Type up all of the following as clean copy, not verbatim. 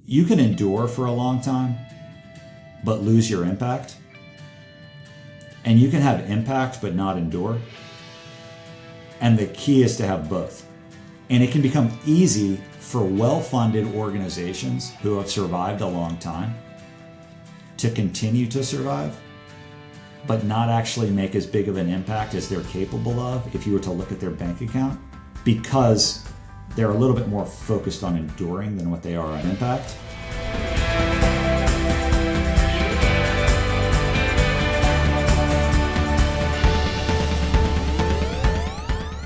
you can endure for a long time, but lose your impact. And you can have impact, but not endure. And the key is to have both. And it can become easy for well-funded organizations who have survived a long time to continue to survive, but not actually make as big of an impact as they're capable of if you were to look at their bank account, because they're a little bit more focused on enduring than what they are on impact.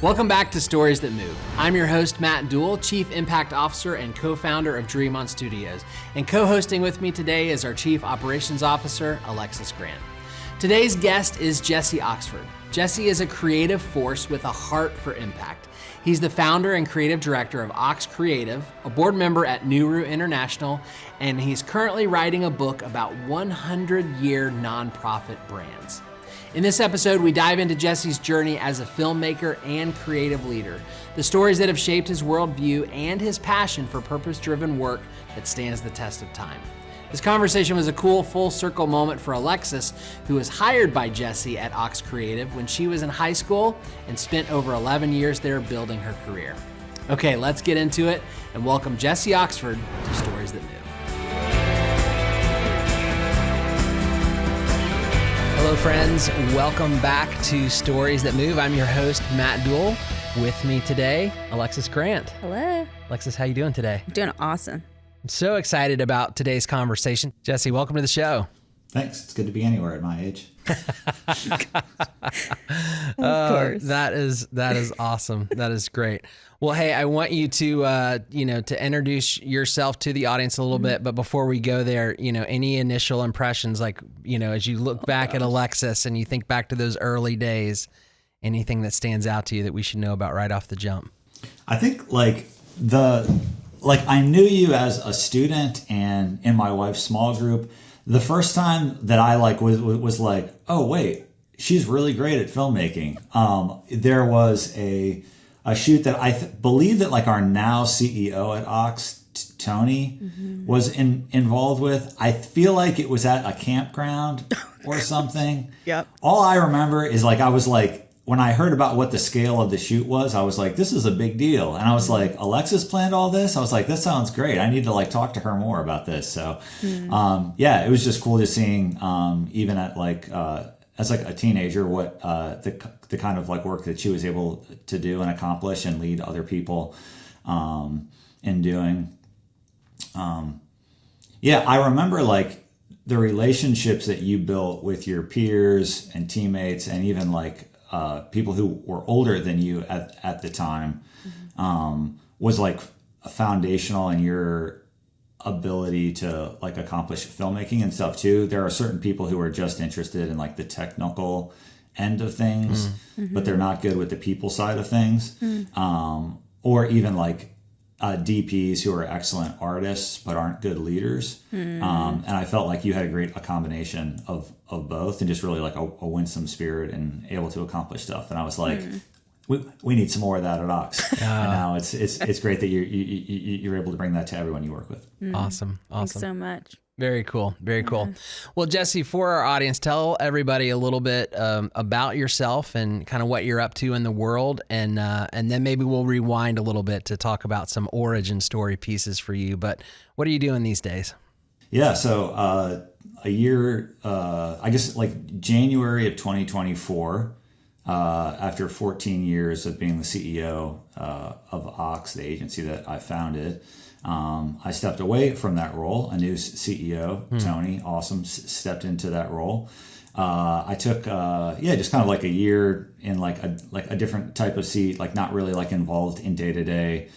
Welcome back to Stories That Move. I'm your host, Matt Duell, Chief Impact Officer and co-founder of Dream On Studios. And co-hosting with me today is our Chief Operations Officer, Alexis Grant. Today's guest is Jesse Oxford. Jesse is a creative force with a heart for impact. He's the founder and creative director of Ox Creative, a board member at Nuru International, and he's currently writing a book about 100-year nonprofit brands. In this episode, we dive into Jesse's journey as a filmmaker and creative leader, the stories that have shaped his worldview and his passion for purpose-driven work that stands the test of time. This conversation was a cool full circle moment for Alexis, who was hired by Jesse at Ox Creative when she was in high school and spent over 11 years there building her career. Okay, let's get into it and welcome Jesse Oxford to Stories That Move. Hello friends, welcome back to Stories That Move. I'm your host, Matt Duell. With me today, Alexis Grant. Hello. Alexis, how you doing today? I'm doing awesome. I'm so excited about today's conversation. Jesse, welcome to the show. Thanks. It's good to be anywhere at my age. Of course. That is awesome. That is great. Well, hey, I want you to to introduce yourself to the audience a little bit, but before we go there, any initial impressions, like, as you look back at Alexis and you think back to those early days, anything that stands out to you that we should know about right off the jump? I think I knew you as a student and in my wife's small group. The first time that I was like, oh wait, she's really great at filmmaking. There was a shoot that I believe that our now CEO at Ox, Tony, was involved with. I feel like it was at a campground or something. Yep. All I remember is I was when I heard about what the scale of the shoot was, I was like, this is a big deal. And I was like, Alexis planned all this? I was like, this sounds great. I need to talk to her more about this. So, it was just cool to seeing, even at as a teenager, what the kind of work that she was able to do and accomplish and lead other people in doing. I remember the relationships that you built with your peers and teammates and even people who were older than you at the time was foundational in your ability to accomplish filmmaking and stuff too. There are certain people who are just interested in the technical end of things, but they're not good with the people side of things. Or even DPs who are excellent artists but aren't good leaders. And I felt like you had a combination of both and just really a winsome spirit and able to accomplish stuff. And I was like, we need some more of that at Ox. And now it's great that you're able to bring that to everyone you work with. Awesome. Thanks so much. Very cool. Very cool. Well, Jesse, for our audience, tell everybody a little bit about yourself and kind of what you're up to in the world. And then maybe we'll rewind a little bit to talk about some origin story pieces for you. But what are you doing these days? Yeah. So a year, I guess January of 2024, after 14 years of being the CEO of Ox, the agency that I founded, I stepped away from that role. A new CEO, Tony, awesome, stepped into that role. I took, just kind of a year in a different type of seat, not really involved in day-to-day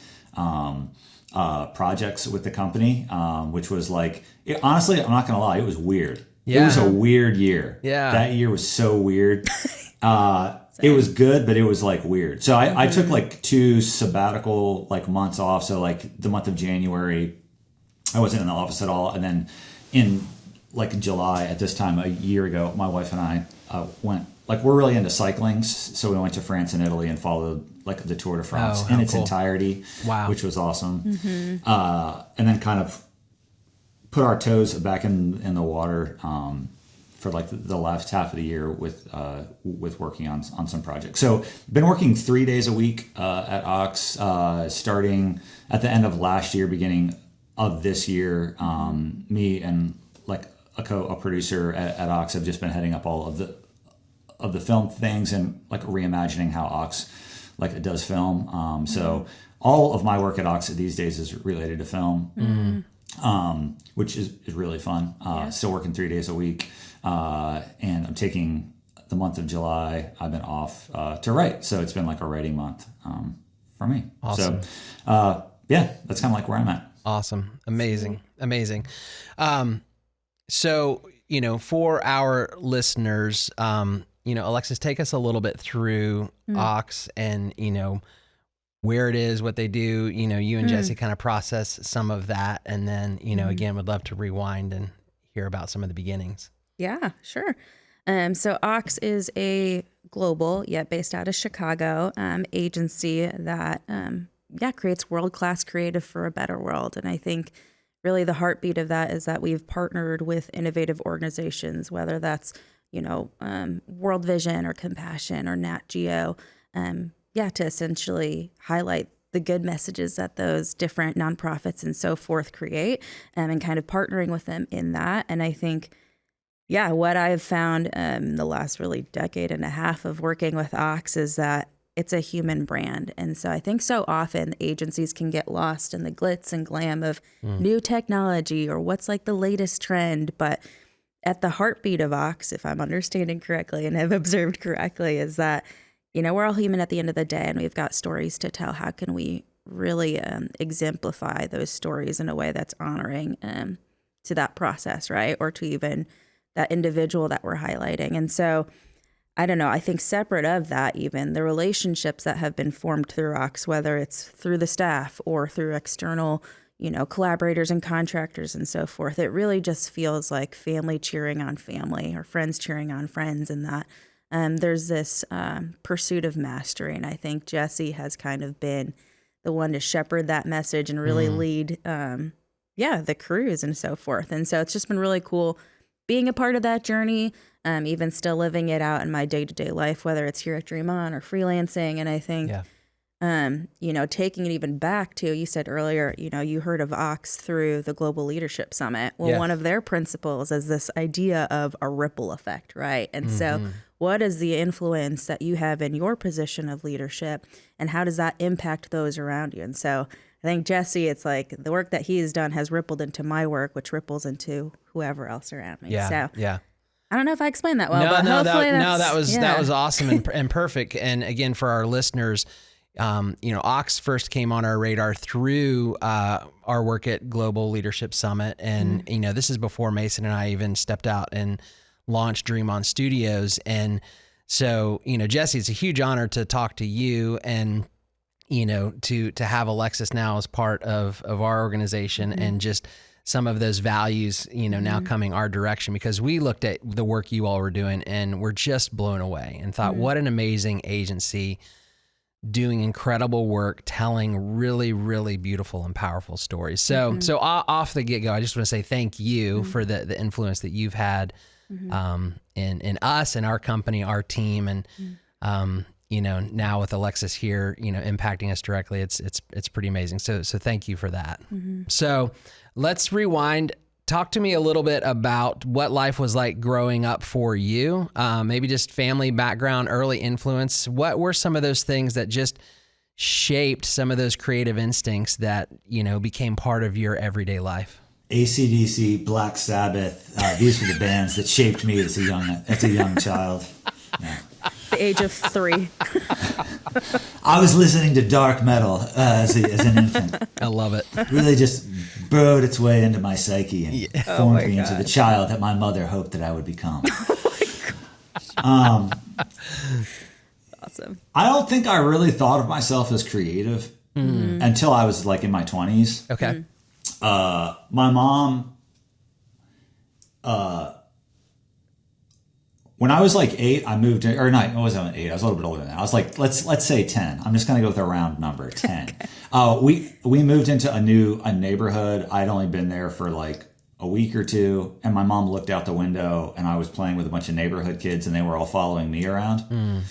projects with the company, which was honestly, I'm not going to lie, it was weird. Yeah. It was a weird year. Yeah. That year was so weird. It was good, but it was weird. So I took 2 sabbatical months off. So the month of January, I wasn't in the office at all. And then in July at this time a year ago, my wife and I went, we're really into cycling. So we went to France and Italy and followed the Tour de France in its entirety, which was awesome. And then kind of put our toes back in the water for like the last half of the year with working on some projects. So been working 3 days a week at Ox, starting at the end of last year, beginning of this year. Me and like a producer at Ox have just been heading up all of the film things and like reimagining how Ox like it does film. So all of my work at Ox these days is related to film, which is really fun. Still working 3 days a week. And I'm taking the month of July. I've been off to write. So it's been like a writing month for me. Awesome. So that's kind of like where I'm at. Awesome. Amazing. So, for our listeners, Alexis, take us a little bit through Ox and, where it is, what they do. You and Jesse kind of process some of that. And then, again, would love to rewind and hear about some of the beginnings. Yeah, sure. So Ox is a global, yet based out of Chicago, agency that, creates world-class creative for a better world. And I think really the heartbeat of that is that we've partnered with innovative organizations, whether that's, World Vision or Compassion or Nat Geo, to essentially highlight the good messages that those different nonprofits and so forth create, and kind of partnering with them in that. And I think, what I've found the last really decade and a half of working with Ox is that it's a human brand. And so I think so often agencies can get lost in the glitz and glam of new technology or what's like the latest trend. But at the heartbeat of Ox, if I'm understanding correctly and have observed correctly, is that, we're all human at the end of the day and we've got stories to tell. How can we really exemplify those stories in a way that's honoring to that process, right? Or to even that individual that we're highlighting. And so, I don't know, I think separate of that, even the relationships that have been formed through Ox, whether it's through the staff or through external, collaborators and contractors and so forth, it really just feels like family cheering on family or friends cheering on friends, and that there's this pursuit of mastery. And I think Jesse has kind of been the one to shepherd that message and really lead, the crews and so forth. And so it's just been really cool being a part of that journey, even still living it out in my day-to-day life, whether it's here at Dream On or freelancing. And I think, taking it even back to, you said earlier, you heard of Ox through the Global Leadership Summit. Well, one of their principles is this idea of a ripple effect, right? And so what is the influence that you have in your position of leadership, and how does that impact those around you? And so I think Jesse, it's like the work that he's done has rippled into my work, which ripples into whoever else around me. I don't know if I explained that well, but hopefully that was awesome and perfect. And again, for our listeners, Ox first came on our radar through our work at Global Leadership Summit. And, this is before Mason and I even stepped out and launched Dream On Studios. And so, Jesse, it's a huge honor to talk to you and, to have Alexis now as part of our organization, and just some of those values, now coming our direction, because we looked at the work you all were doing and we're just blown away and thought, what an amazing agency doing incredible work, telling really, really beautiful and powerful stories. So, off the get-go, I just want to say thank you for the influence that you've had in us and our company, our team, and now with Alexis here, impacting us directly, it's pretty amazing. So thank you for that. So let's rewind. Talk to me a little bit about what life was like growing up for you. Maybe just family background, early influence. What were some of those things that just shaped some of those creative instincts that, became part of your everyday life? ACDC, Black Sabbath. These were the bands that shaped me as a young child. Yeah. The age of 3. I was listening to dark metal as an infant. I love it. Really just burrowed its way into my psyche and formed me into the child that my mother hoped that I would become. Awesome. I don't think I really thought of myself as creative until I was like in my 20s. Okay. My mom, when I was like 8, I moved in, or not, I wasn't 8, I was a little bit older than that. I was like, let's say 10. I'm just going to go with a round number, 10. Okay. We moved into a neighborhood. I'd only been there for like a week or two, and my mom looked out the window, and I was playing with a bunch of neighborhood kids, and they were all following me around.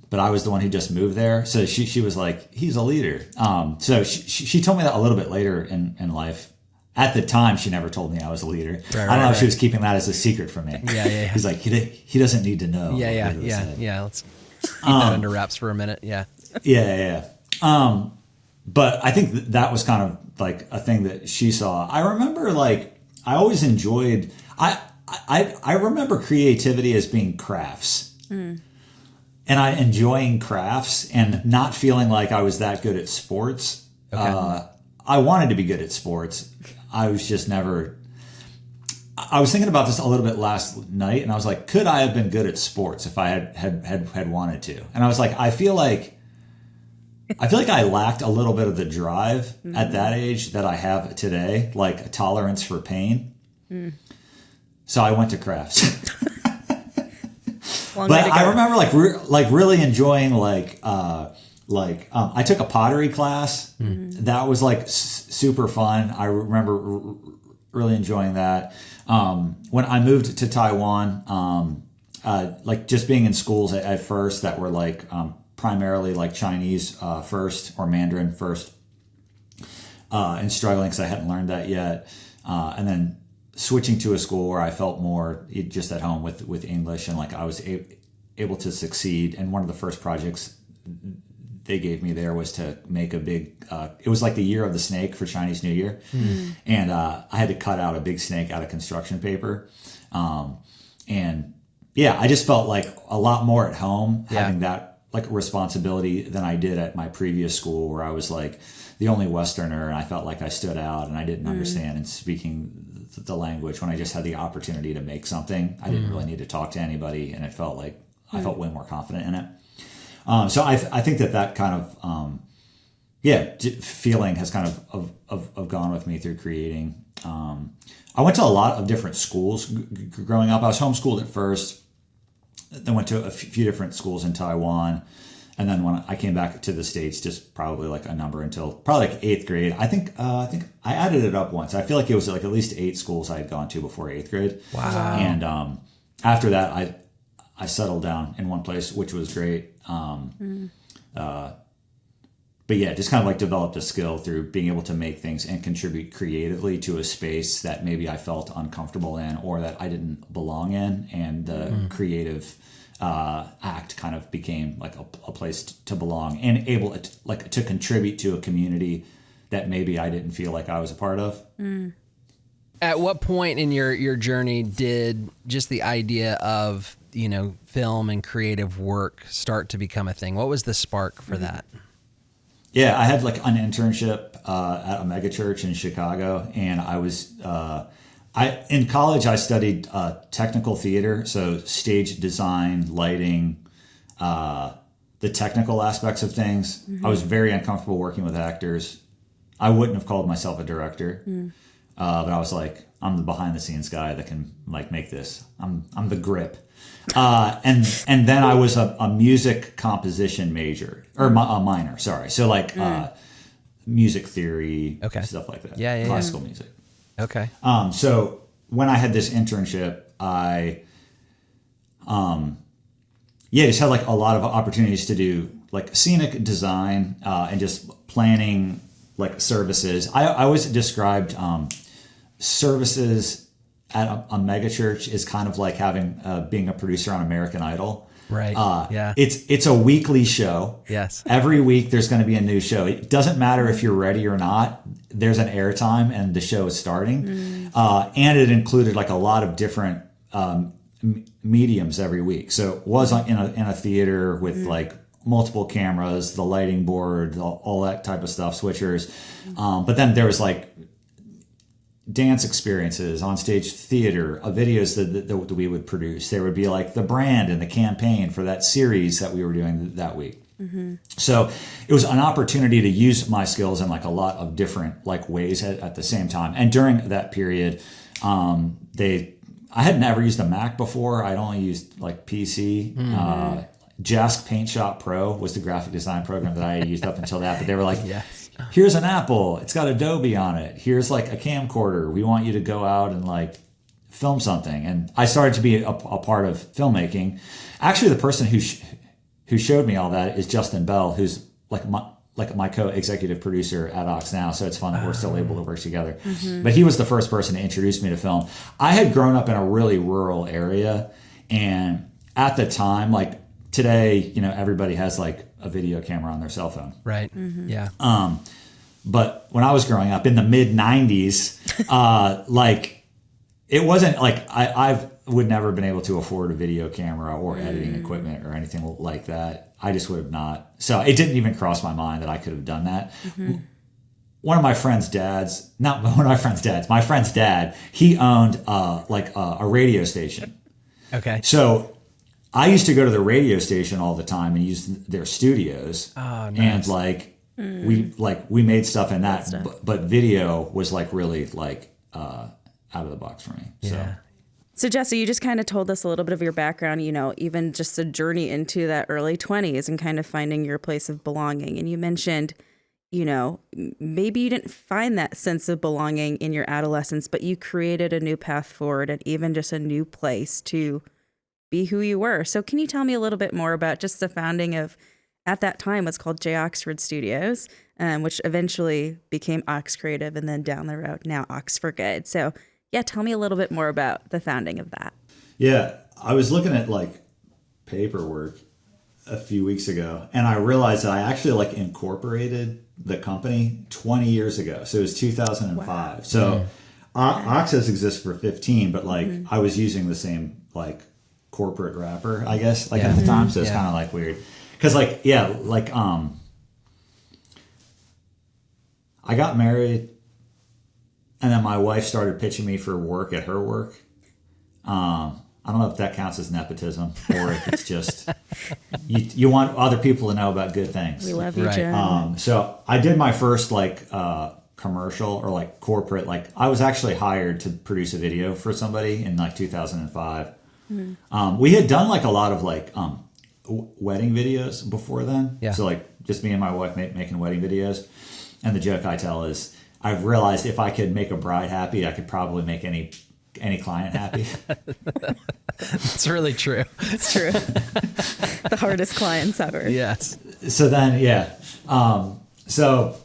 But I was the one who just moved there. So she was like, he's a leader. So she told me that a little bit later in life. At the time, she never told me I was a leader. I don't know if she was keeping that as a secret from me. Yeah. He's like, he doesn't need to know. Yeah. Let's keep that under wraps for a minute. Yeah. Yeah. But I think that was kind of like a thing that she saw. I remember like, I always enjoyed, I remember creativity as being crafts. And I enjoying crafts and not feeling like I was that good at sports. Okay. I wanted to be good at sports. I was just never. I was thinking about this a little bit last night, and I was like, could I have been good at sports if I had wanted to? And I was like, I feel like I lacked a little bit of the drive at that age that I have today, like a tolerance for pain. So I went to crafts. But I remember like really enjoying I took a pottery class. That was like super fun. I remember really enjoying that. When I moved to Taiwan, like just being in schools at first that were like primarily like Chinese first or Mandarin first, and struggling because I hadn't learned that yet. And then switching to a school where I felt more just at home with English, and like I was able to succeed. And one of the first projects they gave me there was to make a big, it was like the year of the snake for Chinese New Year. And I had to cut out a big snake out of construction paper. And yeah, I just felt like a lot more at home having that like responsibility than I did at my previous school, where I was like the only Westerner, and I felt like I stood out and I didn't understand and speaking the language when I just had the opportunity to make something. I didn't really need to talk to anybody, and it felt like I felt way more confident in it. So I think that kind of, feeling has kind of gone with me through creating. I went to a lot of different schools growing up. I was homeschooled at first, then went to a few different schools in Taiwan. And then when I came back to the States, just probably like a number until probably like 8th grade. I think I added it up once. I feel like it was like at least 8 schools I had gone to before 8th grade. Wow. And after that, I settled down in one place, which was great. But yeah, just kind of like developed a skill through being able to make things and contribute creatively to a space that maybe I felt uncomfortable in or that I didn't belong in. And the creative act kind of became like a place to belong and able to contribute to a community that maybe I didn't feel like I was a part of. At what point in your journey did just the idea of, film and creative work start to become a thing? What was the spark for that? Yeah, I had like an internship at a megachurch in Chicago, and I was in college I studied technical theater, so stage design, lighting, the technical aspects of things. I was very uncomfortable working with actors. I wouldn't have called myself a director, but I was like, I'm the behind the scenes guy that can like make this. I'm the grip. And then I was a music composition major or a minor. Sorry. So like, music theory, stuff like that. Yeah. Classical music. Okay. So when I had this internship, I, just had like a lot of opportunities to do like scenic design, and just planning like services. I always described, services at a megachurch is kind of like having being a producer on American Idol. Right. It's a weekly show. Yes. Every week there's going to be a new show. It doesn't matter if you're ready or not. There's an airtime and the show is starting. And it included like a lot of different mediums every week. So it was in a theater with like multiple cameras, the lighting board, all that type of stuff, switchers. But then there was like dance experiences, on stage theater, videos that we would produce. There would be like the brand and the campaign for that series that we were doing that week. So it was an opportunity to use my skills in like a lot of different like ways at the same time. And during that period, I had never used a Mac before. I'd only used like PC. Jask Paint Shop Pro was the graphic design program that I had used up until that. But they were like, here's an Apple, it's got Adobe on it. Here's like a camcorder. We want you to go out and like film something. And I started to be a part of filmmaking. Actually, the person who showed me all that is Justin Bell, who's like my co-executive producer at Ox now. So it's fun that we're still able to work together. But he was the first person to introduce me to film. I had grown up in a really rural area, and at the time, like today, you know, everybody has like a video camera on their cell phone. Right. Yeah. But when I was growing up in the mid 90s, like it wasn't like I would never have been able to afford a video camera or editing equipment or anything like that. I just would have not. So it didn't even cross my mind that I could have done that. One of my friend's dads, not one of my friend's dads, my friend's dad, he owned like a radio station. Okay. So I used to go to the radio station all the time and use their studios. Oh, nice. And like we made stuff in that, but video was like really like out of the box for me. Yeah. So Jesse, you just kind of told us a little bit of your background, you know, even just a journey into that early 20s and kind of finding your place of belonging. And you mentioned, you know, maybe you didn't find that sense of belonging in your adolescence, but you created a new path forward and even just a new place to be who you were. So can you tell me a little bit more about just the founding of, at that time, what's called J. Oxford Studios, which eventually became Ox Creative, and then down the road, now Ox for Good. So yeah, tell me a little bit more about the founding of that. Yeah, I was looking at like paperwork a few weeks ago, and I realized that I actually like incorporated the company 20 years ago. So it was 2005. Wow. So Ox has existed for 15, but like I was using the same like corporate wrapper, I guess, like at the time. So it's kind of like weird. Cause like, I got married and then my wife started pitching me for work at her work. I don't know if that counts as nepotism or if it's just, you want other people to know about good things. We love you, Jen. So I did my first like, commercial or like corporate, like I was actually hired to produce a video for somebody in like 2005. We had done like a lot of like wedding videos before then. Yeah. So like just me and my wife making wedding videos. And the joke I tell is I've realized if I could make a bride happy, I could probably make any client happy. It's really true. It's true. The hardest clients ever. Yes. So then, So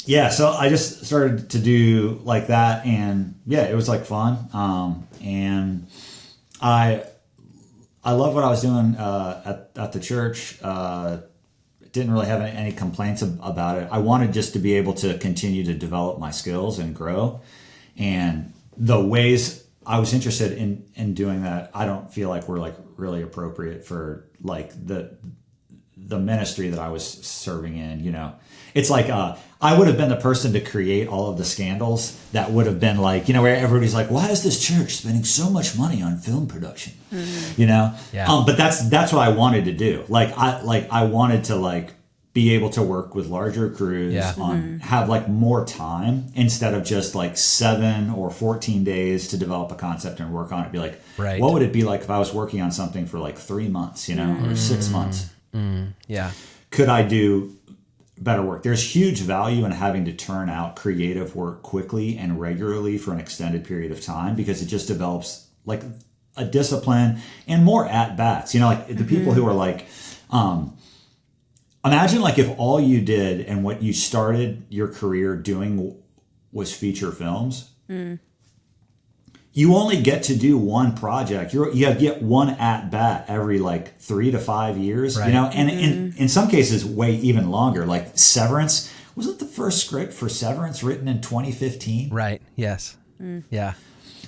I just started to do like that, and it was like fun. And I love what I was doing at the church. Didn't really have any complaints about it. I wanted just to be able to continue to develop my skills and grow. And the ways I was interested in doing that, I don't feel like were like really appropriate for like the ministry that I was serving in, you know. It's like I would have been the person to create all of the scandals that would have been like, you know, where everybody's like, why is this church spending so much money on film production? You know? Yeah. But that's what I wanted to do. I wanted to like be able to work with larger crews have like more time instead of just like 7 or 14 days to develop a concept and work on it. Be like, what would it be like if I was working on something for like 3 months, you know, or 6 months? Yeah. Could I do better work? There's huge value in having to turn out creative work quickly and regularly for an extended period of time, because it just develops like a discipline and more at bats, you know, like the people who are like, imagine like if all you did and what you started your career doing was feature films. You only get to do one project. You get one at bat every like 3 to 5 years, you know, and in some cases way even longer. Like Severance, wasn't the first script for Severance written in 2015? Right. Yes. Yeah.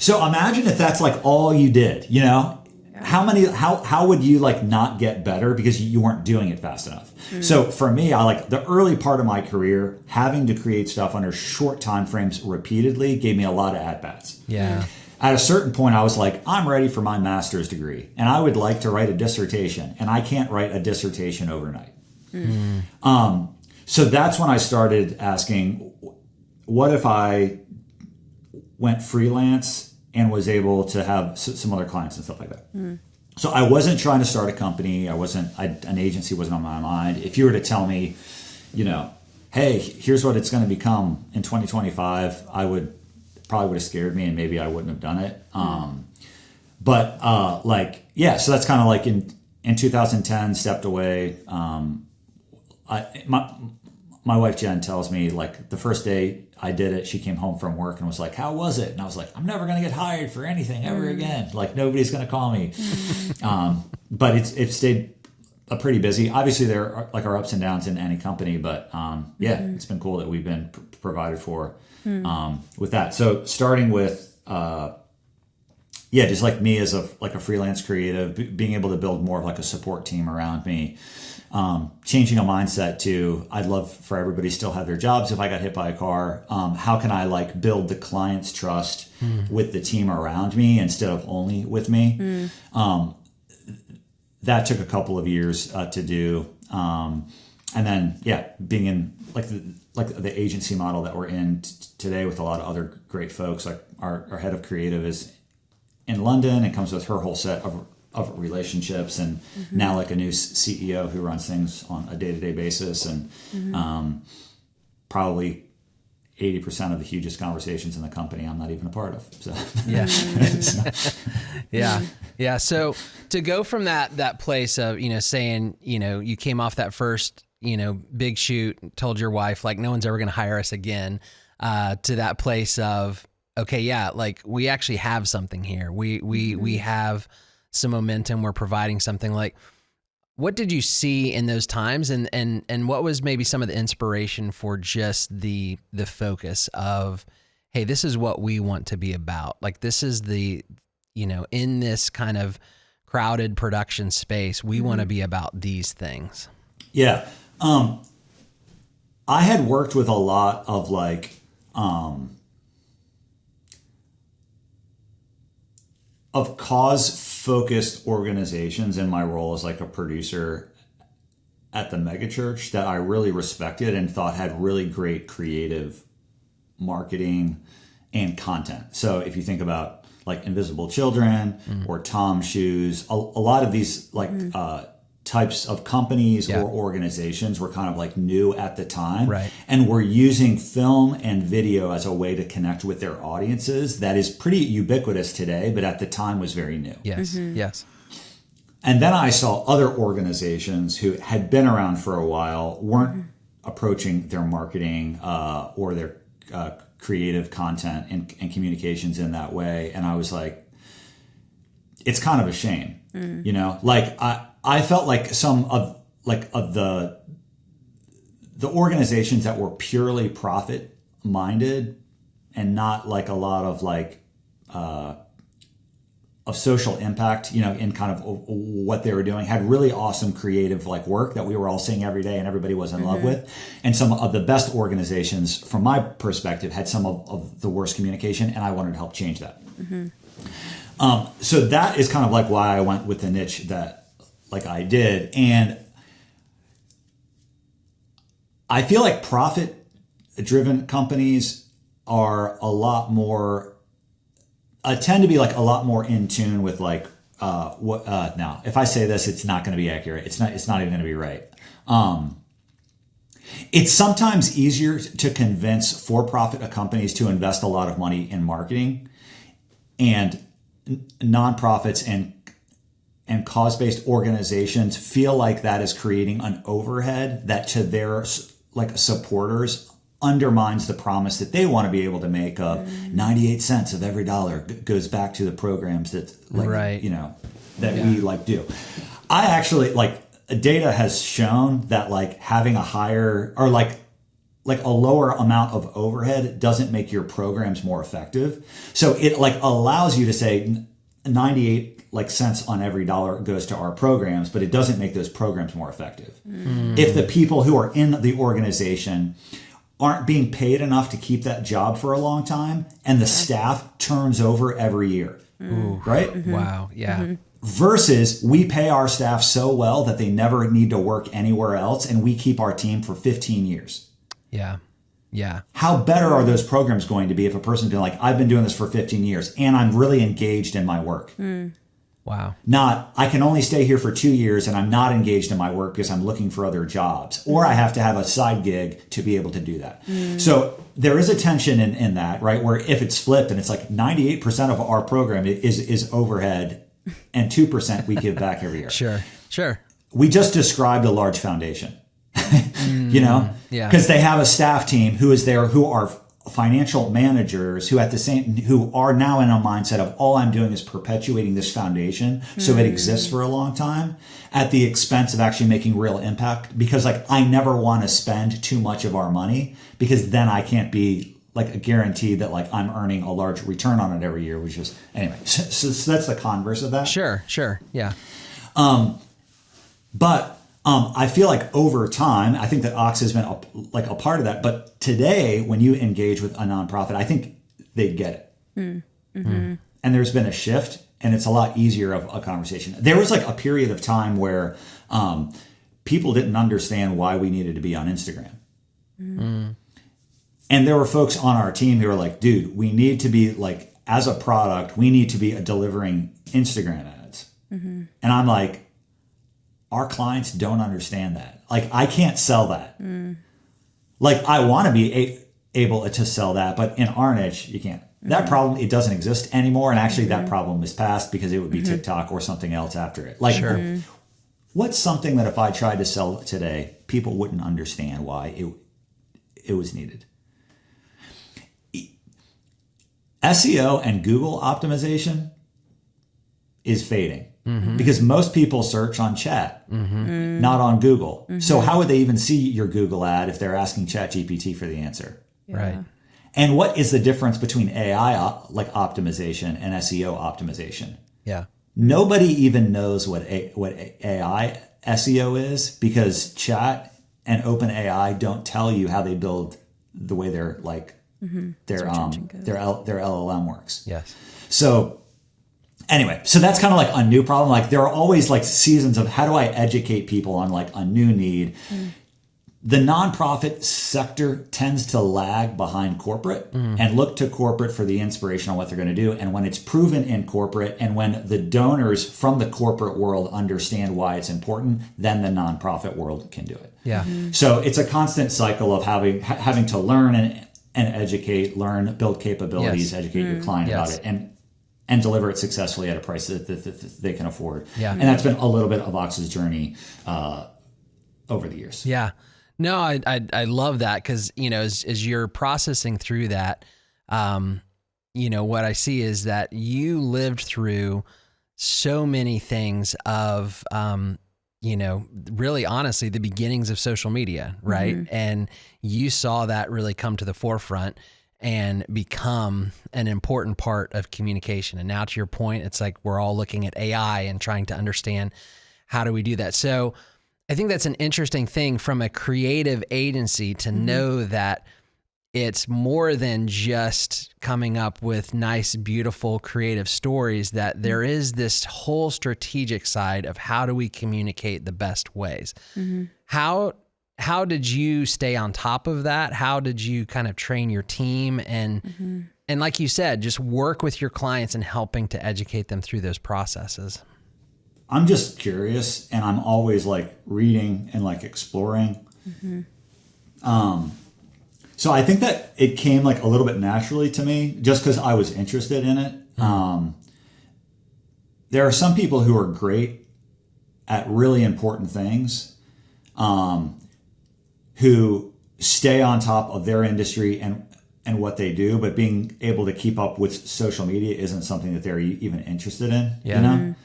So imagine if that's like all you did, you know. How would you like not get better because you weren't doing it fast enough? So for me, I like the early part of my career, having to create stuff under short time frames repeatedly gave me a lot of at bats. Yeah. At a certain point, I was like, I'm ready for my master's degree, and I would like to write a dissertation, and I can't write a dissertation overnight. So that's when I started asking, what if I went freelance and was able to have some other clients and stuff like that? So I wasn't trying to start a company. An agency wasn't on my mind. If you were to tell me, you know, hey, here's what it's going to become in 2025, probably would have scared me and maybe I wouldn't have done it. So that's kind of like in 2010, stepped away. My wife Jen tells me, like, the first day I did it, she came home from work and was like, how was it? And I was like, I'm never going to get hired for anything ever again. Like, nobody's going to call me. But it stayed pretty busy. Obviously there are like our ups and downs in any company, but it's been cool that we've been provided for with that. So starting with just like me as a freelance creative, being able to build more of like a support team around me, changing a mindset to, I'd love for everybody to still have their jobs if I got hit by a car. How can I like build the client's trust with the team around me instead of only with me? That took a couple of years to do. And then, being in like the agency model that we're in today with a lot of other great folks, like our head of creative is in London and comes with her whole set of relationships, and now like a new CEO who runs things on a day-to-day basis, and probably 80% of the hugest conversations in the company I'm not even a part of. So yeah. So to go from that place of, saying, you came off that first, big shoot, told your wife, like, no one's ever going to hire us again, to that place of, okay, like we actually have something here. We have some momentum. We're providing something. Like, what did you see in those times, and what was maybe some of the inspiration for just the focus of, hey, this is what we want to be about. Like, this is the, in this kind of crowded production space, we want to be about these things. Yeah. I had worked with a lot of like, of cause-focused organizations in my role as like a producer at the megachurch that I really respected and thought had really great creative marketing and content. So if you think about like Invisible Children or Tom Shoes, a lot of these like types of companies or organizations were kind of like new at the time, right? And were using film and video as a way to connect with their audiences. That is pretty ubiquitous today, but at the time was very new. Yes. And then I saw other organizations who had been around for a while, weren't approaching their marketing or their creative content and communications in that way. And I was like, it's kind of a shame, like I felt like some of the organizations that were purely profit minded and not like a lot of like of social impact, in kind of what they were doing, had really awesome creative like work that we were all seeing every day and everybody was in love with. And some of the best organizations from my perspective had some of the worst communication, and I wanted to help change that. So that is kind of like why I went with the niche that like I did. And I feel like profit driven companies are a lot more, tend to be like a lot more in tune with like, now if I say this, it's not going to be accurate. It's not even going to be right. It's sometimes easier to convince for-profit companies to invest a lot of money in marketing, and nonprofits and cause-based organizations feel like that is creating an overhead that to their like supporters undermines the promise that they want to be able to make of 98 cents of every dollar goes back to the programs that like, that we like do. I actually like, data has shown that like having a higher or like a lower amount of overhead doesn't make your programs more effective. So it like allows you to say 98 like cents on every dollar goes to our programs, but it doesn't make those programs more effective. If the people who are in the organization aren't being paid enough to keep that job for a long time, and the staff turns over every year, right? Wow. Yeah. Versus we pay our staff so well that they never need to work anywhere else, and we keep our team for 15 years. Yeah. How better are those programs going to be if a person's been like, I've been doing this for 15 years and I'm really engaged in my work? Wow. Not, I can only stay here for 2 years and I'm not engaged in my work because I'm looking for other jobs, or I have to have a side gig to be able to do that. So there is a tension in that, right? Where if it's flipped and it's like 98% of our program is overhead and 2% we give back every year. Sure. We just described a large foundation, you know, because they have a staff team who is there, who are financial managers who are now in a mindset of all I'm doing is perpetuating this foundation so it exists for a long time at the expense of actually making real impact, because like I never want to spend too much of our money, because then I can't be like a guarantee that like I'm earning a large return on it every year, which is anyway. So that's the converse of that. Sure. Yeah. But I feel like over time, I think that Ox has been a part of that. But today, when you engage with a nonprofit, I think they get it. And there's been a shift, and it's a lot easier of a conversation. There was like a period of time where people didn't understand why we needed to be on Instagram. And there were folks on our team who were like, dude, we need to be like, as a product, we need to be delivering Instagram ads. And I'm like, our clients don't understand that. Like, I can't sell that. Like, I want to be able to sell that, but in our niche, you can't. That problem, it doesn't exist anymore. And actually that problem is past, because it would be TikTok or something else after it. Like, what's something that if I tried to sell today, people wouldn't understand why it was needed? SEO and Google optimization is fading. Because most people search on chat, not on Google. So how would they even see your Google ad if they're asking ChatGPT for the answer? Right. And what is the difference between AI optimization and SEO optimization? Yeah. Nobody even knows what AI SEO is, because chat and OpenAI don't tell you how they build the way their LLM works. Yes. So anyway, so that's kind of like a new problem. Like, there are always like seasons of how do I educate people on like a new need. The nonprofit sector tends to lag behind corporate and look to corporate for the inspiration on what they're going to do. And when it's proven in corporate, and when the donors from the corporate world understand why it's important, then the nonprofit world can do it. Yeah. So it's a constant cycle of having to learn and educate, build capabilities, educate your client about it, and deliver it successfully at a price that they can afford. Yeah. And that's been a little bit of Ox's journey over the years. Yeah. No, I love that, because, you know, as you're processing through that, you know, what I see is that you lived through so many things of, you know, really honestly, the beginnings of social media, right? And you saw that really come to the forefront and become an important part of communication. And now, to your point, it's like we're all looking at AI and trying to understand, how do we do that? So I think that's an interesting thing from a creative agency to know that it's more than just coming up with nice, beautiful, creative stories, that there is this whole strategic side of how do we communicate the best ways. How did you stay on top of that? How did you kind of train your team and like you said, just work with your clients and helping to educate them through those processes? I'm just curious, and I'm always like reading and like exploring. So I think that it came like a little bit naturally to me, just because I was interested in it. There are some people who are great at really important things, who stay on top of their industry and what they do, but being able to keep up with social media isn't something that they're even interested in. You know?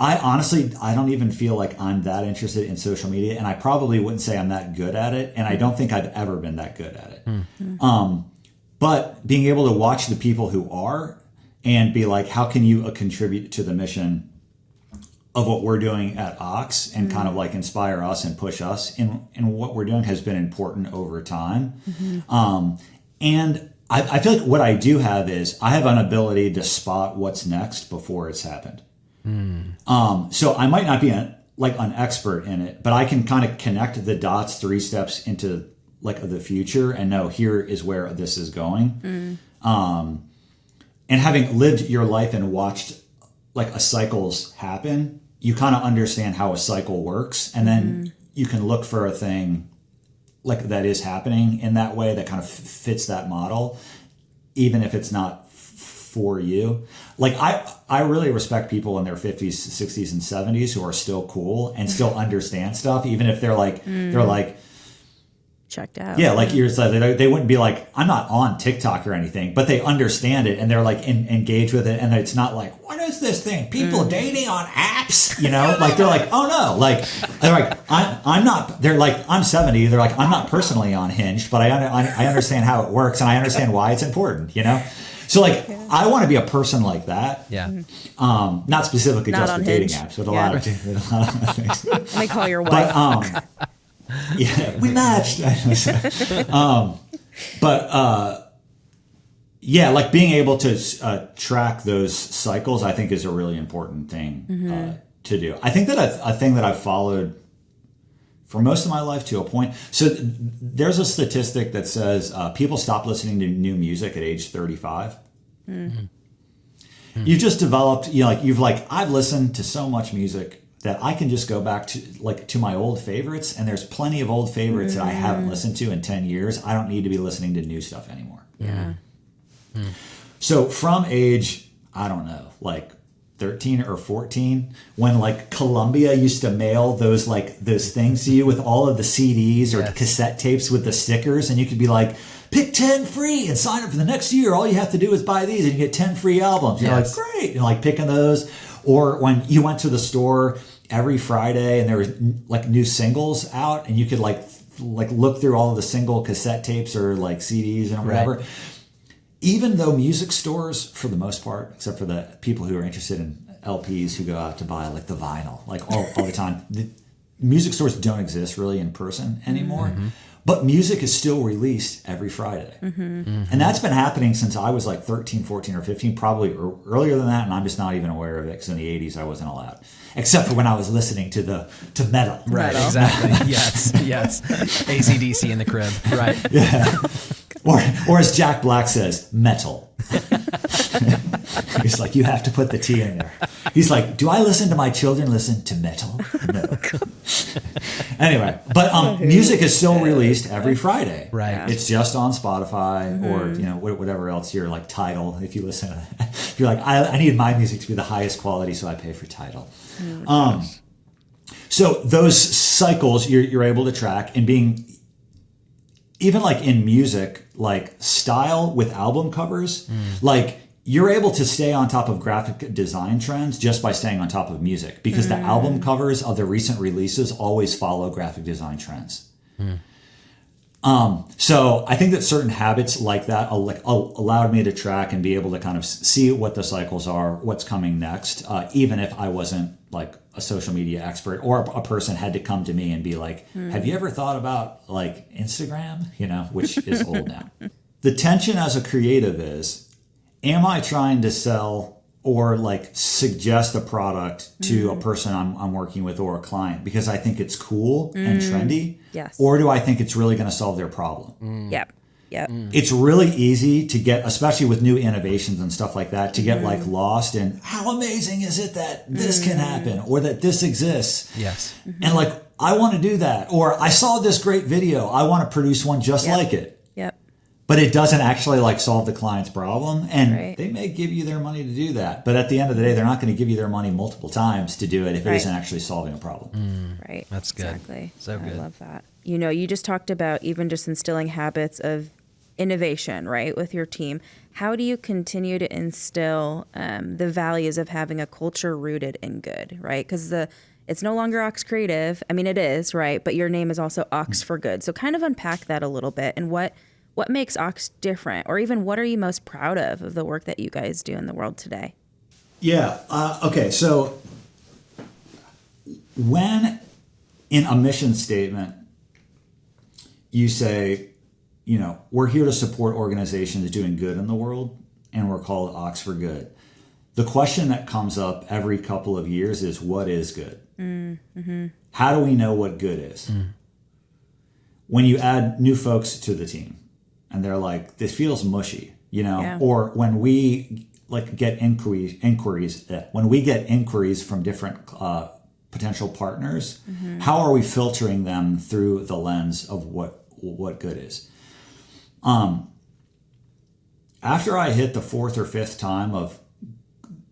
I honestly, I don't even feel like I'm that interested in social media, and I probably wouldn't say I'm that good at it, and I don't think I've ever been that good at it. But being able to watch the people who are and be like, how can you contribute to the mission of what we're doing at Ox, and kind of like inspire us and push us in what we're doing, has been important over time. And I feel like what I do have is I have an ability to spot what's next before it's happened. So I might not be an expert in it, but I can kind of connect the dots 3 steps into like the future and know here is where this is going. And having lived your life and watched like a cycles happen, you kind of understand how a cycle works, and then you can look for a thing like that is happening in that way that kind of fits that model, even if it's not for you. Like I really respect people in their 50s, 60s, and 70s who are still cool and still understand stuff, even if they're like checked out. Yeah, like you're saying, they wouldn't be like, I'm not on TikTok or anything, but they understand it and they're like engaged with it, and it's not like, what is this thing? People dating on apps, you know? Like they're like, oh no, like they're like, I'm not. They're like, I'm 70. They're like, I'm not personally on Hinge, but I understand how it works and I understand why it's important, you know? So like, I want to be a person like that. Yeah. Not specifically Not just on for dating Hinge. apps, but a lot of things. Let me call your wife. But yeah, we matched. Yeah, like being able to track those cycles, I think, is a really important thing to do. I think that a thing that I've followed for most of my life to a point. So there's a statistic that says people stop listening to new music at age 35. You've just developed, I've listened to so much music that I can just go back to my old favorites, and there's plenty of old favorites that I haven't listened to in 10 years. I don't need to be listening to new stuff anymore. Yeah. So from age, I don't know, like 13 or 14, when like Columbia used to mail those things to you with all of the CDs or cassette tapes with the stickers, and you could be like, pick 10 free and sign up for the next year. All you have to do is buy these and you get 10 free albums. You're like, great. You're like picking those. Or when you went to the store every Friday and there was like new singles out, and you could like look through all of the single cassette tapes or like CDs and whatever. Right. Even though music stores, for the most part, except for the people who are interested in LPs who go out to buy like the vinyl, like all the time, the music stores don't exist really in person anymore. But music is still released every Friday. And that's been happening since I was like 13, 14, or 15, probably earlier than that, and I'm just not even aware of it, because in the 80s I wasn't allowed. Except for when I was listening to metal. Right, exactly. yes. ACDC in the crib. Right. Yeah. Or as Jack Black says, metal. He's like, you have to put the T in there. He's like, do I listen to my children listen to metal? No. Anyway, but music is still released every Friday. Right. It's just on Spotify or whatever else, you're like Tidal. If you listen to that, if you're like, I need my music to be the highest quality, so I pay for Tidal. So those cycles you're able to track, and being even like in music, like style with album covers, like you're able to stay on top of graphic design trends just by staying on top of music, because the album covers of the recent releases always follow graphic design trends. So I think that certain habits like that allowed me to track and be able to kind of see what the cycles are, what's coming next, even if I wasn't like a social media expert, or a person had to come to me and be like, have you ever thought about like Instagram, which is old now. The tension as a creative is, am I trying to sell or like suggest a product to a person I'm working with or a client because I think it's cool and trendy? Yes. Or do I think it's really going to solve their problem? Yep. It's really easy to get, especially with new innovations and stuff like that, to get like lost in how amazing is it that this can happen or that this exists. Yes. And like, I want to do that. Or I saw this great video. I want to produce one just like it. Yep. But it doesn't actually like solve the client's problem. And they may give you their money to do that. But at the end of the day, they're not going to give you their money multiple times to do it if it isn't actually solving a problem. Right. That's good. Exactly. So good. I love that. You just talked about even just instilling habits of innovation, right, with your team. How do you continue to instill the values of having a culture rooted in good, right? Because it's no longer Ox Creative. I mean, it is, right? But your name is also Ox for Good. So kind of unpack that a little bit, and what makes Ox different, or even what are you most proud of the work that you guys do in the world today? Yeah. Okay. So when in a mission statement you say, we're here to support organizations doing good in the world, and we're called Ox for Good, the question that comes up every couple of years is, what is good? How do we know what good is? When you add new folks to the team and they're like, this feels mushy, or when we get when we get inquiries from different potential partners, how are we filtering them through the lens of what good is? After I hit the fourth or fifth time of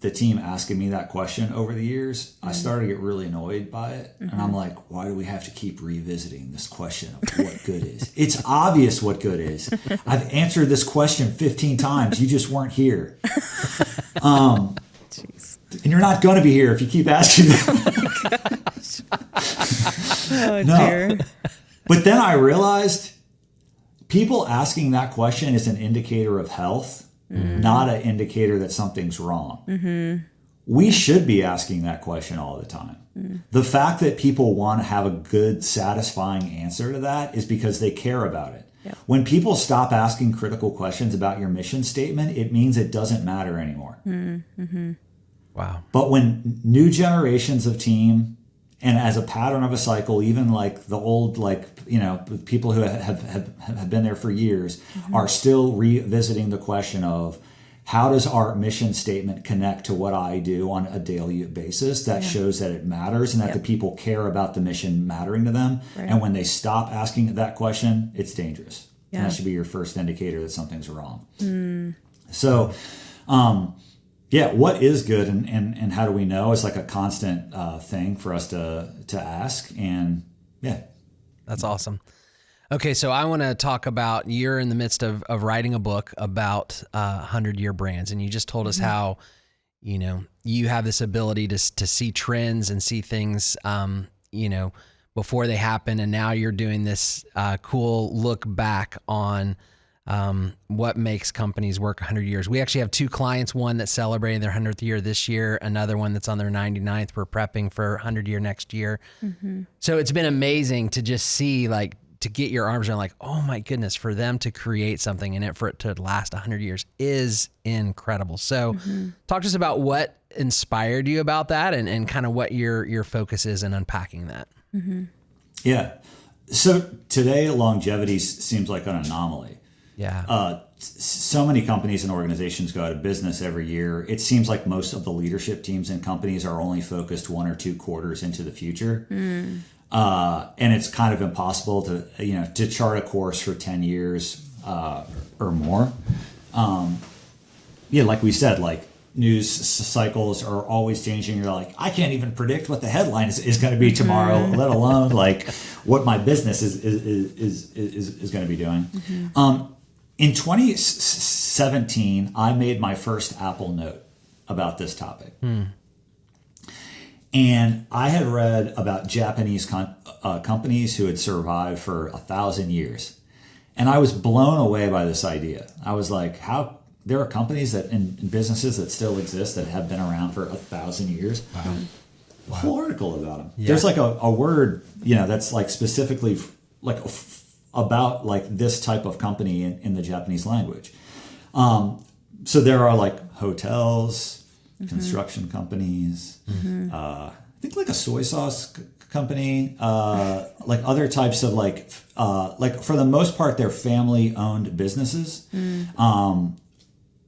the team asking me that question over the years, I started to get really annoyed by it. And I'm like, why do we have to keep revisiting this question of what good is? It's obvious what good is. I've answered this question 15 times. You just weren't here. Jeez. And you're not going to be here if you keep asking that. Oh, dear. But then I realized people asking that question is an indicator of health, not an indicator that something's wrong. We should be asking that question all the time. The fact that people want to have a good, satisfying answer to that is because they care about it. Yep. When people stop asking critical questions about your mission statement, it means it doesn't matter anymore. Wow. But when new generations of team, and as a pattern of a cycle, even like the old, people who have been there for years are still revisiting the question of how does our mission statement connect to what I do on a daily basis that shows that it matters and that the people care about the mission mattering to them. Right. And when they stop asking that question, it's dangerous. Yeah. And that should be your first indicator that something's wrong. So, what is good and how do we know? It's like a constant thing for us to ask. And That's awesome. Okay, so I want to talk about, you're in the midst of writing a book about 100-year brands, and you just told us how, you have this ability to see trends and see things, before they happen, and now you're doing this cool look back on what makes companies work 100 years. We actually have two clients, one that's celebrating their 100th year this year, another one that's on their 99th. We're prepping for 100 year next year. So it's been amazing to just see, to get your arms around, oh my goodness, for them to create something and for it to last 100 years is incredible. So talk to us about what inspired you about that and kind of what your focus is in unpacking that. Yeah. So today longevity seems like an anomaly. Yeah. So many companies and organizations go out of business every year. It seems like most of the leadership teams in companies are only focused 1 or 2 quarters into the future. And it's kind of impossible to chart a course for 10 years or more. Like we said, news cycles are always changing. You're like, I can't even predict what the headline is going to be tomorrow, let alone what my business is going to be doing. In 2017, I made my first Apple note about this topic. And I had read about Japanese companies who had survived for 1,000 years. And I was blown away by this idea. I was like, how there are companies and businesses that still exist that have been around for 1,000 years. Wow. A whole article about them. Yeah. There's a word, that's specifically about this type of company in the Japanese language. So there are hotels, construction companies, I think a soy sauce company, other types of for the most part, they're family owned businesses,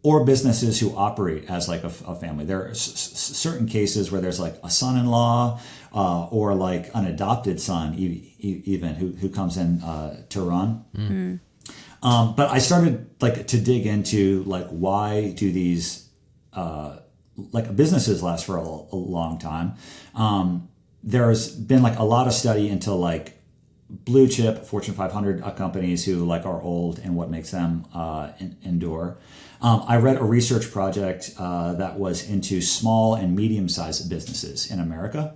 or businesses who operate as a family. There are certain cases where there's a son-in-law, or an adopted son even who comes in to run. But I started to dig into why do these businesses last for a long time. There's been a lot of study into blue chip Fortune 500 companies who are old and what makes them endure. I read a research project that was into small and medium-sized businesses in America.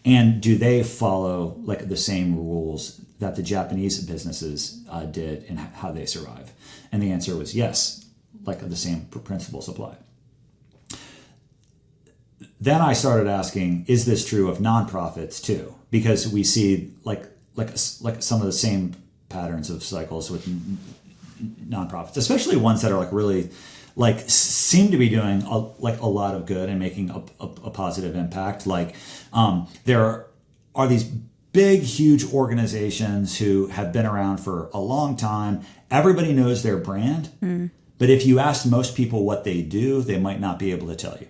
And do they follow the same rules that the Japanese businesses did and how they survive? And the answer was yes, the same principles apply. Then I started asking, is this true of nonprofits too? Because we see some of the same patterns of cycles with nonprofits, especially ones that are really seem to be doing a lot of good and making a positive impact. There are these big, huge organizations who have been around for a long time. Everybody knows their brand, But if you ask most people what they do, they might not be able to tell you.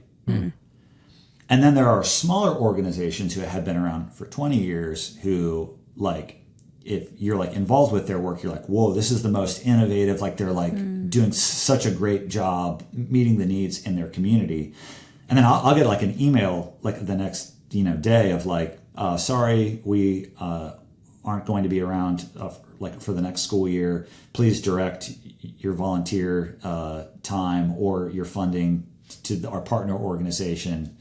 And then there are smaller organizations who have been around for 20 years who, like, if you're like involved with their work, you're like, whoa, this is the most innovative. Like, they're like doing such a great job meeting the needs in their community. And then I'll get like an email like the next, day of like, sorry, we aren't going to be around like for the next school year. Please direct your volunteer time or your funding to our partner organization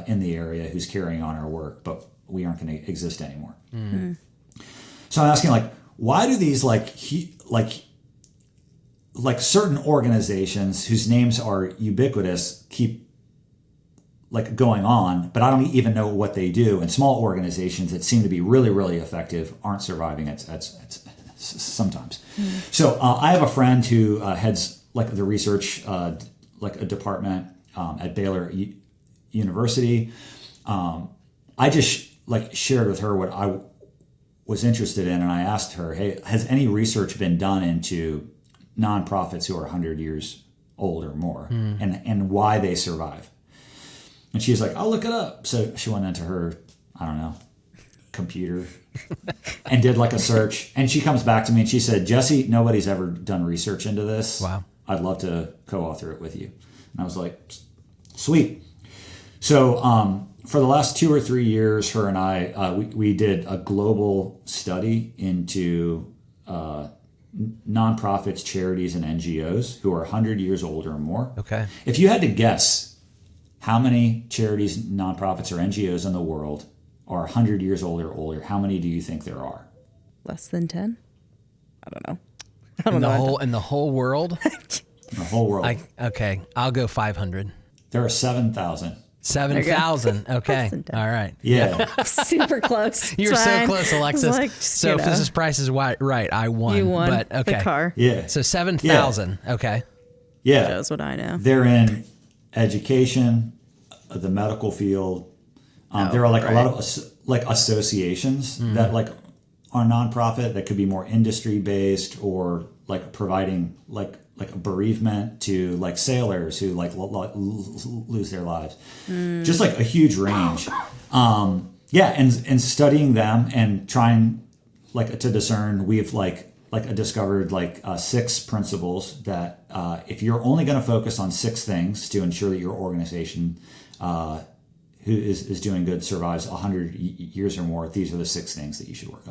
in the area who's carrying on our work, but we aren't going to exist anymore. So I'm asking, like, why do these like certain organizations whose names are ubiquitous keep like going on, but I don't even know what they do, and small organizations that seem to be really, really effective aren't surviving at sometimes. So I have a friend who heads like the research like a department at Baylor University. I just like shared with her what I was interested in, and I asked her, hey, has any research been done into nonprofits who are 100 years old or more and why they survive? And she's like, I'll look it up. So she went into her, I don't know, computer and did like a search. And she comes back to me and she said, Jesse, nobody's ever done research into this. Wow. I'd love to co-author it with you. And I was like, sweet. So for the last 2 or 3 years, her and I, we did a global study into nonprofits, charities, and NGOs who are 100 years old or more. Okay. If you had to guess how many charities, nonprofits, or NGOs in the world are 100 years old or older, how many do you think there are? Less than 10? I don't know. In the whole world? In the whole world. Okay, I'll go 500. There are 7,000. 7,000. Okay. All right. Yeah. Super close. You were so close, Alexis. Like, so if this is Price is Right, I won. You won but, okay. the car. Yeah. So 7,000. Yeah. Okay. Yeah. That's what I know. They're in education, the medical field. There are like a lot of like associations that like are nonprofit that could be more industry based or like providing like a bereavement to like sailors who like lose their lives. Just like a huge range. And studying them and trying like to discern, we've like discovered like 6 principles that if you're only going to focus on 6 things to ensure that your organization who is doing good survives 100 years or more, these are the 6 things that you should work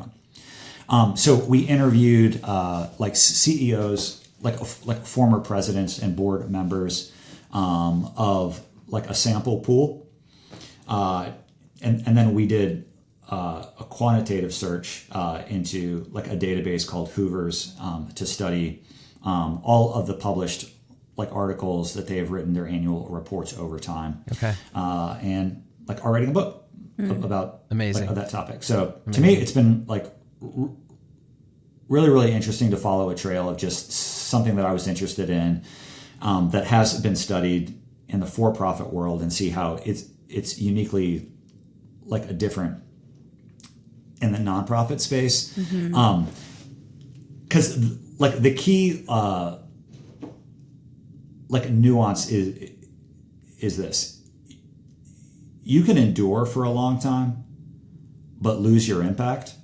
on. So we interviewed like CEOs, like former presidents and board members of like a sample pool, and then we did a quantitative search into like a database called Hoover's to study all of the published like articles that they have written, their annual reports over time. Okay. And like are writing a book about amazing like, that topic. So to me, it's been like really, really interesting to follow a trail of just something that I was interested in that has been studied in the for-profit world and see how it's uniquely like a different in the nonprofit space. Because like the key like nuance is this: you can endure for a long time, but lose your impact.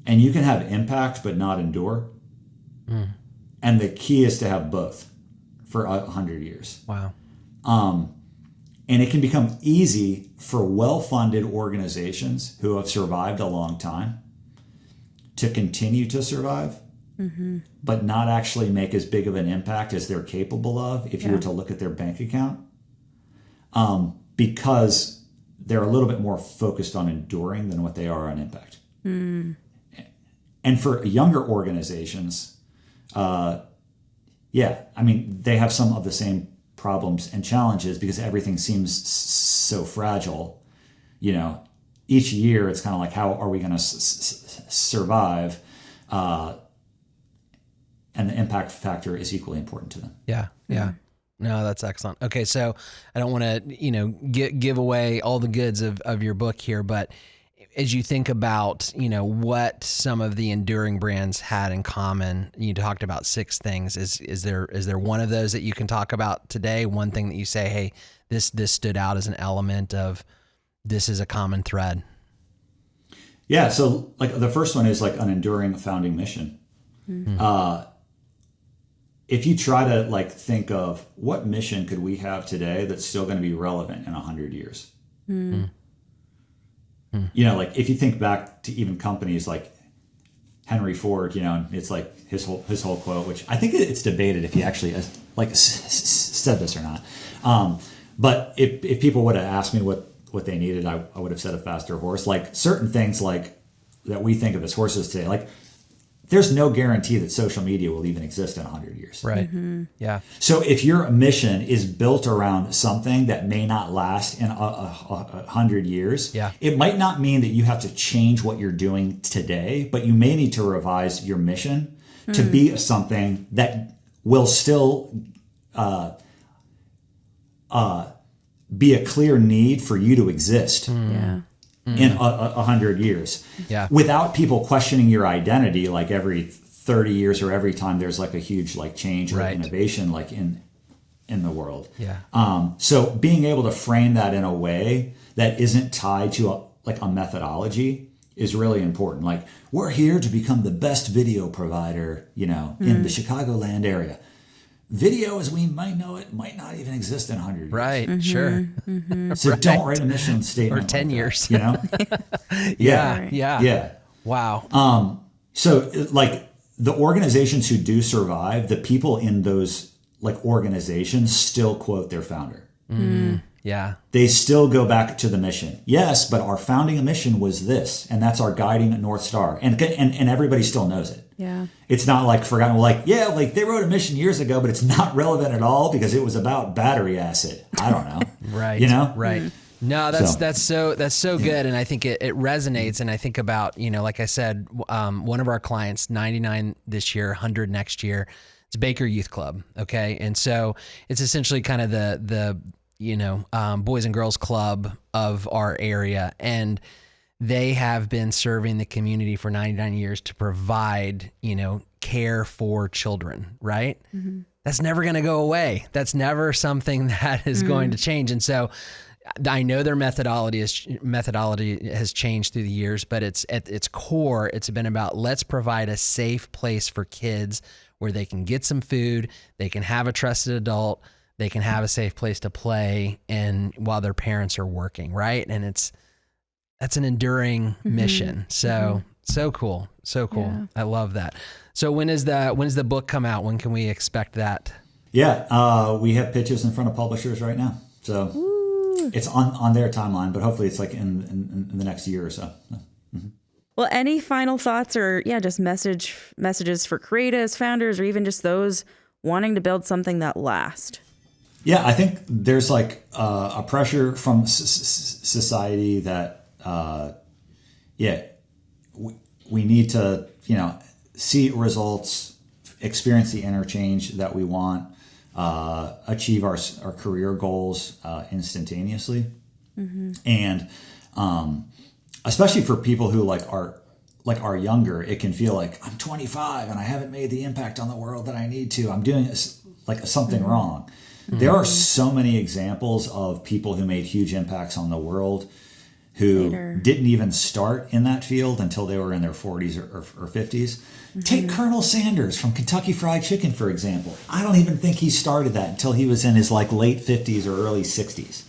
And you can have impact but not endure. And the key is to have both for 100 years. Wow. And it can become easy for well-funded organizations who have survived a long time to continue to survive, but not actually make as big of an impact as they're capable of if you were to look at their bank account, because they're a little bit more focused on enduring than what they are on impact. And for younger organizations, I mean, they have some of the same problems and challenges because everything seems so fragile. You know, each year it's kind of like, how are we going to survive? And the impact factor is equally important to them. Yeah. Yeah. No, that's excellent. Okay. So I don't want to, give away all the goods of your book here, but as you think about, what some of the enduring brands had in common, you talked about 6 things. Is there one of those that you can talk about today? One thing that you say, hey, this stood out as an element of this is a common thread? Yeah. So like the first one is like an enduring founding mission. If you try to like think of what mission could we have today that's still going to be relevant in 100 years? Like if you think back to even companies like Henry Ford, it's like his whole quote, which I think it's debated if he actually said this or not. But if people would have asked me what they needed, I would have said a faster horse. Like certain things like that we think of as horses today, like there's no guarantee that social media will even exist in 100 years. Right. Yeah. So if your mission is built around something that may not last in 100 years, it might not mean that you have to change what you're doing today, but you may need to revise your mission to be something that will still be a clear need for you to exist. In 100 years, without people questioning your identity, like every 30 years or every time there's like a huge like change or innovation, like in the world. So being able to frame that in a way that isn't tied to a methodology is really important. Like we're here to become the best video provider, in the Chicagoland area. Video as we might know it might not even exist in 100 years. Right, sure. So don't write a mission statement. Or 10 like years. That, Yeah. Wow. So like the organizations who do survive, the people in those like organizations still quote their founder. Yeah. They still go back to the mission. Yes, but our founding mission was this, and that's our guiding North Star. And everybody still knows it. Yeah. It's not like forgotten. Like they wrote a mission years ago, but it's not relevant at all because it was about battery acid. I don't know. Right. Right. No, that's so good. And I think it resonates. And I think about, like I said, one of our clients, 99 this year, 100 next year, it's Baker Youth Club. Okay. And so it's essentially kind of the Boys and Girls Club of our area. And they have been serving the community for 99 years to provide, care for children, right? That's never going to go away. That's never something that is going to change. And so I know their methodology has changed through the years, but it's at its core, it's been about let's provide a safe place for kids where they can get some food, they can have a trusted adult, they can have a safe place to play, and while their parents are working, right? And that's an enduring mission. So cool. So cool. Yeah. I love that. So when does the book come out? When can we expect that? Yeah. We have pitches in front of publishers right now. So it's on their timeline, but hopefully it's like in the next year or so. Well, any final thoughts or just messages for creatives, founders, or even just those wanting to build something that lasts? Yeah, I think there's like a pressure from society that, we need to, see results, experience the interchange that we want, achieve our career goals instantaneously. And especially for people who are younger, it can feel like I'm 25 and I haven't made the impact on the world that I need to. I'm doing something wrong. There are so many examples of people who made huge impacts on the world who didn't even start in that field until they were in their 40s or 50s. Take Colonel Sanders from Kentucky Fried Chicken, for example. I don't even think he started that until he was in his late 50s or early 60s.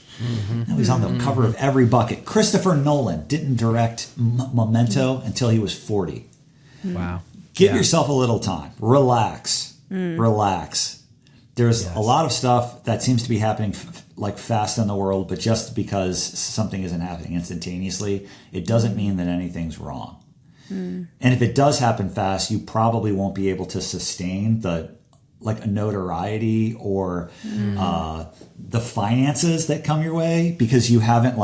Now he's on the cover of every bucket. Christopher Nolan didn't direct Memento until he was 40. Wow. Give yourself a little time. Relax. There's a lot of stuff that seems to be happening fast in the world, but just because something isn't happening instantaneously, it doesn't mean that anything's wrong. And if it does happen fast, you probably won't be able to sustain a notoriety or the finances that come your way because you haven't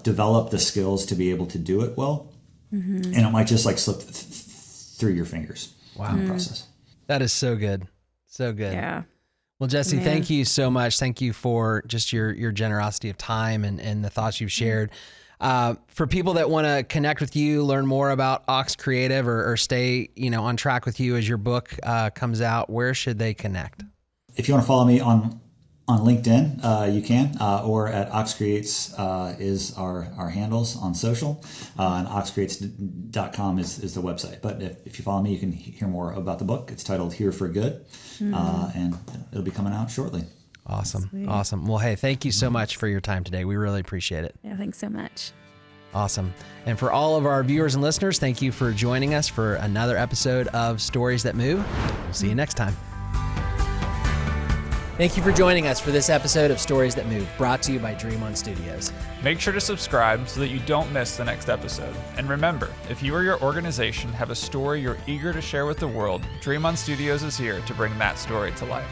developed the skills to be able to do it well. And it might just slip through your fingers in the process. That is so good. So good. Yeah. Well, Jesse, thank you so much. Thank you for just your generosity of time and the thoughts you've shared. For people that want to connect with you, learn more about Ox Creative, or stay, on track with you as your book comes out, where should they connect? If you want to follow me on LinkedIn, you can, or at Ox Creates is our handles on social, and oxcreates.com is the website. But if you follow me, you can hear more about the book. It's titled Here for Good, and it'll be coming out shortly. Awesome. Sweet. Awesome. Well, hey, thank you so much for your time today. We really appreciate it. Yeah, thanks so much. Awesome. And for all of our viewers and listeners, thank you for joining us for another episode of Stories That Move. We'll see you next time. Thank you for joining us for this episode of Stories That Move, brought to you by Dream On Studios. Make sure to subscribe so that you don't miss the next episode. And remember, if you or your organization have a story you're eager to share with the world, Dream On Studios is here to bring that story to life.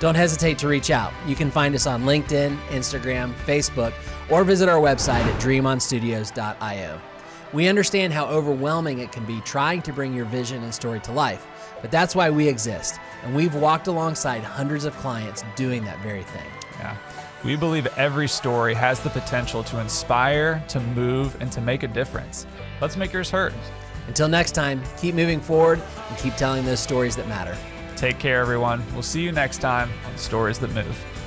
Don't hesitate to reach out. You can find us on LinkedIn, Instagram, Facebook, or visit our website at dreamonstudios.io. We understand how overwhelming it can be trying to bring your vision and story to life, but that's why we exist, and we've walked alongside hundreds of clients doing that very thing. Yeah. We believe every story has the potential to inspire, to move, and to make a difference. Let's make yours heard. Until next time, keep moving forward and keep telling those stories that matter. Take care, everyone. We'll see you next time on Stories That Move.